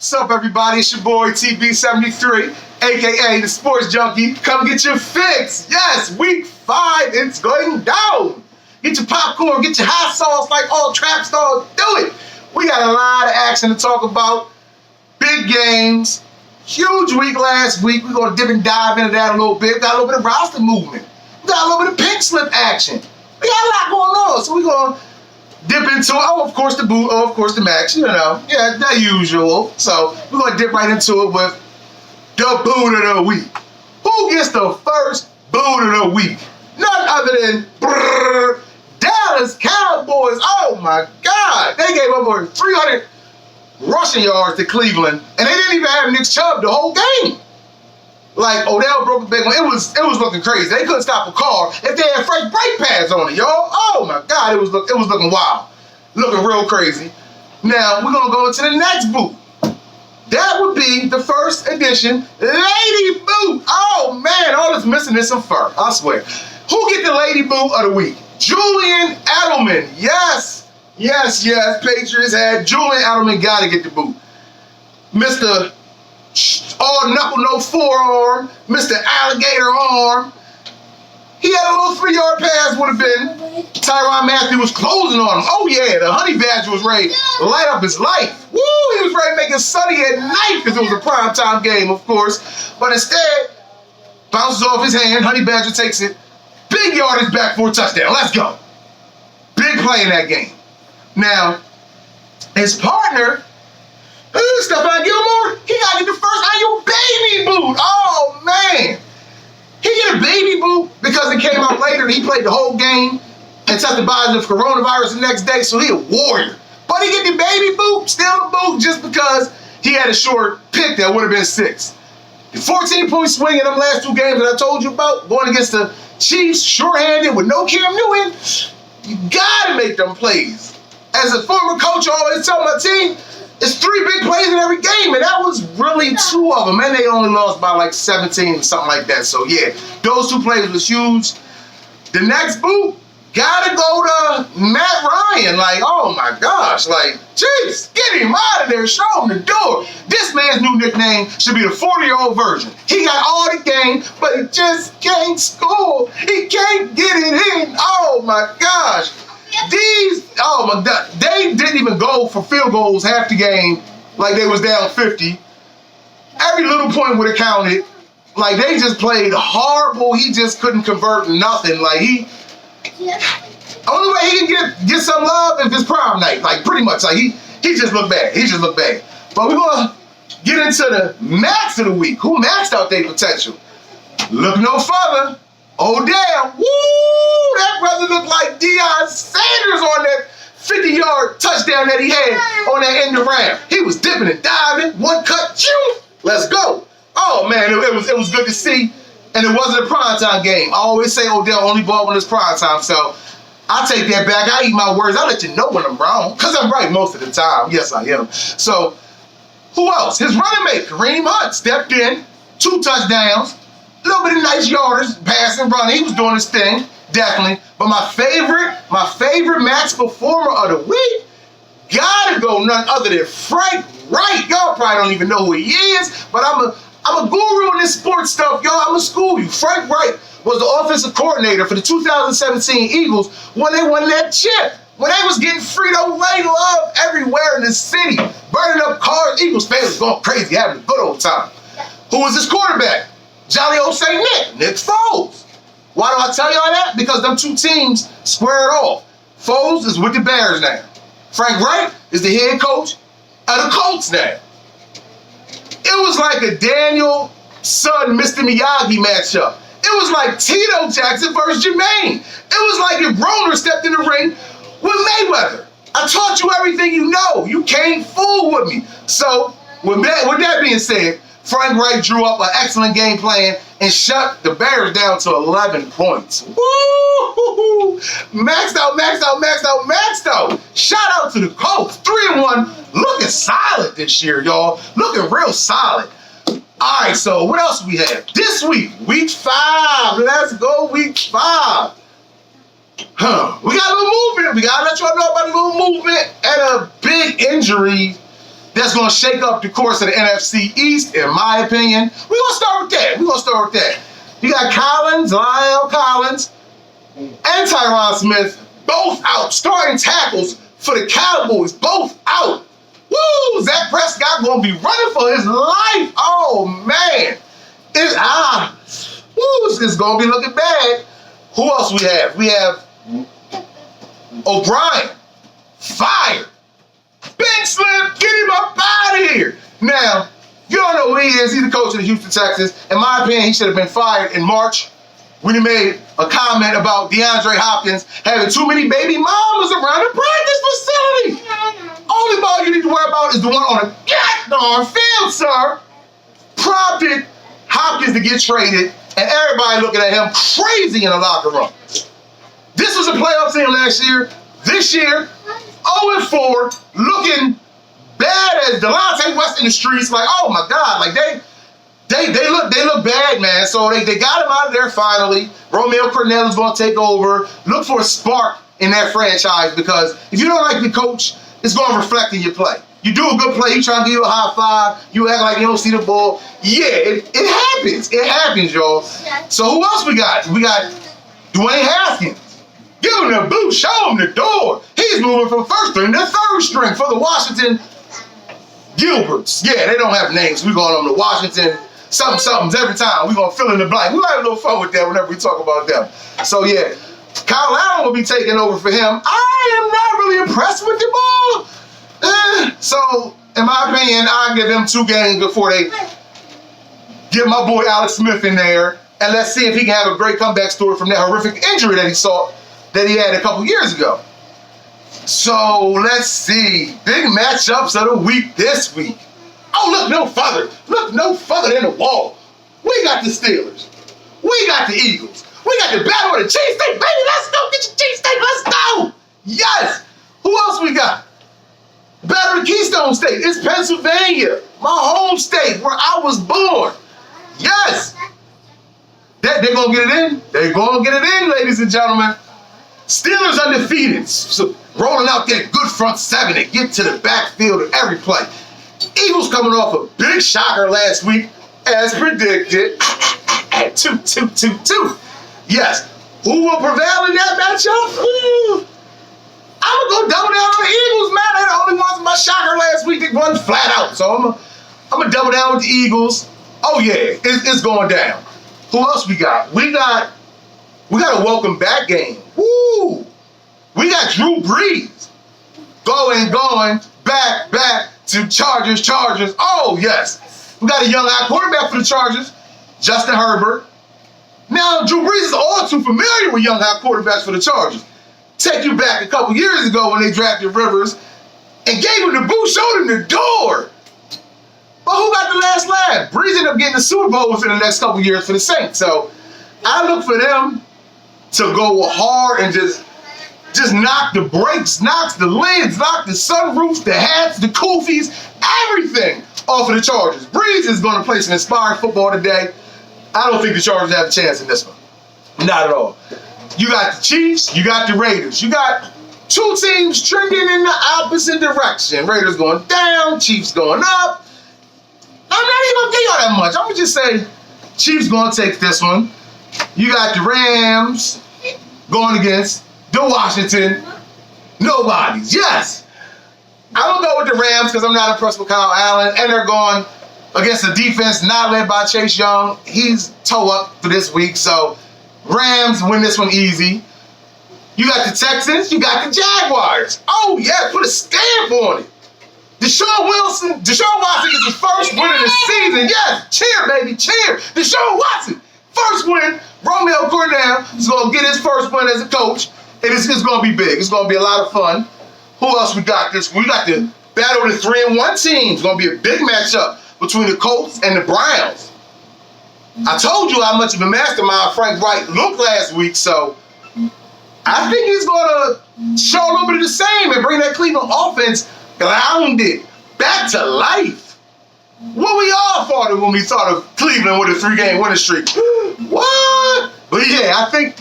What's up, everybody? It's your boy TB73, aka the Sports Junkie. Come get your fix. Yes, week 5, it's going down. Get your popcorn, get your hot sauce like all trap stars. Do it. We got a lot of action to talk about. Big games. Huge week last week. We're going to dip and dive into that a little bit. Got a little bit of roster movement. We got a little bit of pink slip action. We got a lot going on. So we're going to dip into it. Oh, of course the boot. Oh, of course the max. You know, yeah, the usual. So we're going to dip right into it with the boot of the week. Who gets the first boot of the week? None other than Dallas Cowboys. Oh my God. They gave up over 300 rushing yards to Cleveland, and they didn't even have Nick Chubb the whole game. Like, Odell broke a big one. It was looking crazy. They couldn't stop a car if they had fresh brake pads on it, y'all. Oh my God, it was looking wild, looking real crazy. Now we're gonna go into the next boot. That would be the first edition Lady Boot. Oh man, all that's missing is some fur. I swear. Who get the Lady Boot of the week? Julian Edelman. Yes. Patriots had Julian Edelman. Gotta get the boot. Mr. All knuckle, no forearm, Mr. Alligator arm. He had a little 3-yard pass, would have been. Tyrann Mathieu was closing on him. Oh yeah, the honey badger was ready to light up his life. Woo, he was ready to make it sunny at night because it was a primetime game, of course. But instead, bounces off his hand, honey badger takes it. Big yardage back for a touchdown. Let's go. Big play in that game. Now, his partner, Stephon Gilmore, he got to get the first annual baby boot. Oh, man. He get a baby boot because it came out later and he played the whole game and tested positive for coronavirus the next day, so he a warrior. But he get the baby boot, still the boot, just because he had a short pick that would have been 6. The 14-point swing in them last 2 games that I told you about, going against the Chiefs, shorthanded with no Cam Newton, you got to make them plays. As a former coach, I always tell my team, it's 3 big plays in every game, and that was really 2 of them, and they only lost by like 17 or something like that. So yeah, those 2 plays was huge. The next boot, gotta go to Matt Ryan. Like, oh my gosh, like, jeez, get him out of there, show him the door. This man's new nickname should be the 40-year-old version. He got all the game, but he just can't score. He can't get it in. Oh my gosh. Oh my God, they didn't even go for field goals half the game like they was down 50. Every little point would have counted. Like, they just played horrible. He just couldn't convert nothing. Like, only way he can get some love is his prom night. Like, pretty much. Like, he just looked bad. He just looked bad. But we're gonna get into the max of the week. Who maxed out their potential? Look no further. Odell, woo! That brother looked like Deion Sanders on that 50-yard touchdown that he had on that end of round. He was dipping and diving, one cut, choo! Let's go. Oh man, it was good to see, and it wasn't a primetime game. I always say Odell only ball when it's primetime, so I take that back. I eat my words. I let you know when I'm wrong, because I'm right most of the time. Yes, I am. So, who else? His running mate, Kareem Hunt, stepped in, 2 touchdowns. A little bit of nice yardage, passing, running. He was doing his thing, definitely. But my favorite max performer of the week, gotta go none other than Frank Reich. Y'all probably don't even know who he is, but I'm a guru in this sports stuff, y'all. I'm gonna school you. Frank Reich was the offensive coordinator for the 2017 Eagles when they won that chip. When they was getting Frito-Lay love everywhere in the city, burning up cars. Eagles fans was going crazy, having a good old time. Who was his quarterback? Jolly old St. Nick Foles. Why do I tell y'all that? Because them 2 teams squared off. Foles is with the Bears now. Frank Reich is the head coach of the Colts now. It was like a Daniel son Mr. Miyagi matchup. It was like Tito Jackson versus Jermaine. It was like if Broner stepped in the ring with Mayweather. I taught you everything you know. You can't fool with me. So, with that being said, Frank Reich drew up an excellent game plan and shut the Bears down to 11 points. Woo! Maxed out. Shout out to the Colts. 3-1. Looking solid this year, y'all. Looking real solid. All right, so what else we have? This week, week 5. Let's go, week 5. We got a little movement. We got to let y'all know about a little movement and a big injury that's going to shake up the course of the NFC East, in my opinion. We're going to start with that. You got Lyle Collins, and Tyron Smith, both out. Starting tackles for the Cowboys, both out. Woo! Zach Prescott going to be running for his life. Oh, man. It's going to be looking bad. Who else we have? We have OBrien. Fired. Big slip. Get him up out of here. Now, you don't know who he is. He's the coach of the Houston Texans. In my opinion, he should have been fired in March when he made a comment about DeAndre Hopkins having too many baby mamas around the practice facility. Only ball you need to worry about is the one on the goddamn field, sir. Prompted Hopkins to get traded, and everybody looking at him crazy in the locker room. This was a playoff team last year. This year, 0-4, looking bad as Delonte West in the streets. Like, oh my God, like they look bad, man. So they got him out of there finally. Romeo Crennel is going to take over. Look for a spark in that franchise, because if you don't like the coach, it's going to reflect in your play. You do a good play, he trying to give you a high five, you act like you don't see the ball. Yeah, it happens. It happens, y'all. So who else we got? We got Dwayne Haskins. Give him the boot, show him the door. He's moving from first string to third string for the Washington Gilberts. Yeah, they don't have names. We call them the Washington somethings every time. We're going to fill in the blank. We'll have a little fun with that whenever we talk about them. So, yeah, Kyle Allen will be taking over for him. I am not really impressed with the ball. So, in my opinion, I'll give him 2 games before they get my boy Alex Smith in there. And let's see if he can have a great comeback story from that horrific injury that he had a couple years ago. So, let's see. Big matchups of the week this week. Oh, look no further than the wall. We got the Steelers. We got the Eagles. We got the battle of the cheesesteak, baby. Let's go get your cheesesteak. Let's go. Yes. Who else we got? Battle of Keystone State. It's Pennsylvania, my home state where I was born. Yes. They're going to get it in. They're going to get it in, ladies and gentlemen. Steelers undefeated. So rolling out that good front seven and get to the backfield of every play. Eagles coming off a big shocker last week, as predicted, at 2-2-2-2. Yes. Who will prevail in that matchup? Ooh. I'm going to go double down on the Eagles, man. They're the only ones in my shocker last week that run flat out. So I'm going to double down with the Eagles. Oh, yeah, it's going down. Who else we got? We got a welcome back game. Woo! We got Drew Brees going back to Chargers. Oh, yes. We got a young high quarterback for the Chargers, Justin Herbert. Now, Drew Brees is all too familiar with young high quarterbacks for the Chargers. Take you back a couple years ago when they drafted Rivers and gave him the boot, showed him the door. But who got the last laugh? Brees ended up getting the Super Bowl within the next couple years for the Saints. So I look for them to go hard and just knock the brakes, knock the lids, knock the sunroofs, the hats, the koofies, everything off of the Chargers. Brees is going to play some inspiring football today. I don't think the Chargers have a chance in this one. Not at all. You got the Chiefs, you got the Raiders. You got 2 teams trending in the opposite direction. Raiders going down, Chiefs going up. I'm not even going to give y'all that much. I'm going to just say Chiefs going to take this one. You got the Rams going against the Washington Nobodies. Yes. I'm going to go with the Rams because I'm not impressed with Kyle Allen. And they're going against a defense not led by Chase Young. He's toe up for this week. So Rams win this one easy. You got the Texans. You got the Jaguars. Oh, yeah. Put a stamp on it. Deshaun Watson gets his first win of the season. Yes. Cheer, baby. Cheer. Deshaun Watson. First win. Romeo Crennel is going to get his first win as a coach. And it's going to be big. It's going to be a lot of fun. Who else we got this week? We got the battle of the 3-1 teams. It's going to be a big matchup between the Colts and the Browns. I told you how much of a mastermind Frank Reich looked last week, so I think he's going to show a little bit of the same and bring that Cleveland offense grounded back to life. What we all thought when we thought of Cleveland with a 3-game winning streak. What? But yeah, I think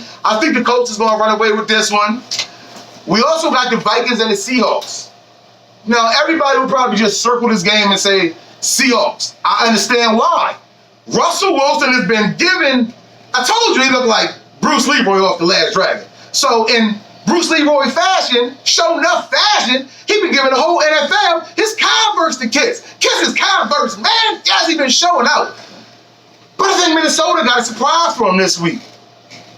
the Colts is going to run away with this one. We also got the Vikings and the Seahawks. Now, everybody will probably just circle this game and say, Seahawks. I understand why. Russell Wilson has been given, I told you he looked like Bruce Leroy off The Last Dragon. So in Bruce Leroy fashion, show enough fashion, he been giving the whole NFL his Converse to Kiss. Kiss his Converse, man. Yes, he been showing out. But I think Minnesota got a surprise for him this week.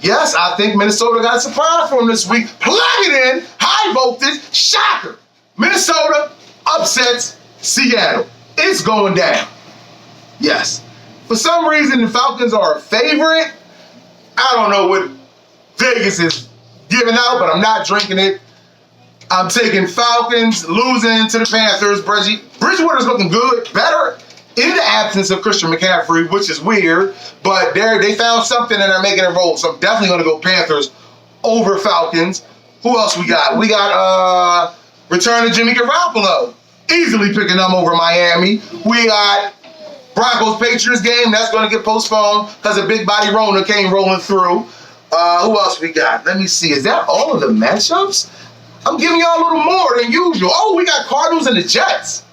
Yes, I think Minnesota got a surprise for him this week. Plug it in, high voltage, shocker. Minnesota upsets Seattle. It's going down. Yes. For some reason, the Falcons are a favorite. I don't know what Vegas is giving out, but I'm not drinking it. I'm taking Falcons, losing to the Panthers. Bridgewater's looking good, better in the absence of Christian McCaffrey, which is weird, but they found something and they're making it roll. So I'm definitely going to go Panthers over Falcons. Who else we got? We got return to Jimmy Garoppolo. Easily picking them over Miami. We got Broncos-Patriots game. That's going to get postponed because a big body Rona came rolling through. Who else we got? Let me see. Is that all of the matchups? I'm giving y'all a little more than usual. Oh, we got Cardinals and the Jets.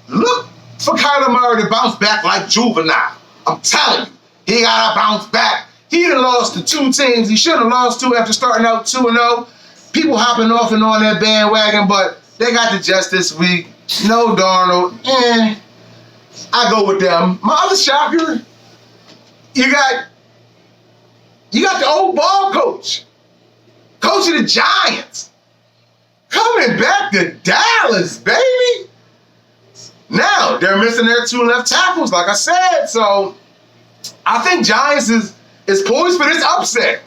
Look for Kyler Murray to bounce back like Juvenile. I'm telling you, he got to bounce back. He done lost to 2 teams he should have lost to after starting out 2-0. People hopping off and on that bandwagon, but they got the Jets this week. No Darnold. I go with them. My other shocker, you got the old ball coach. Coach of the Giants. Coming back to Dallas, baby. Now, they're missing their 2 left tackles, like I said. So, I think Giants is poised for this upset.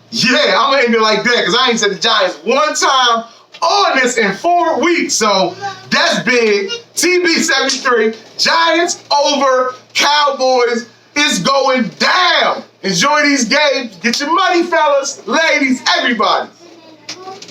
Yeah, I'm going to end it like that because I ain't said the Giants one time on this in 4 weeks. So, that's big. TB73, Giants over Cowboys is going down. Enjoy these games. Get your money, fellas, ladies, everybody.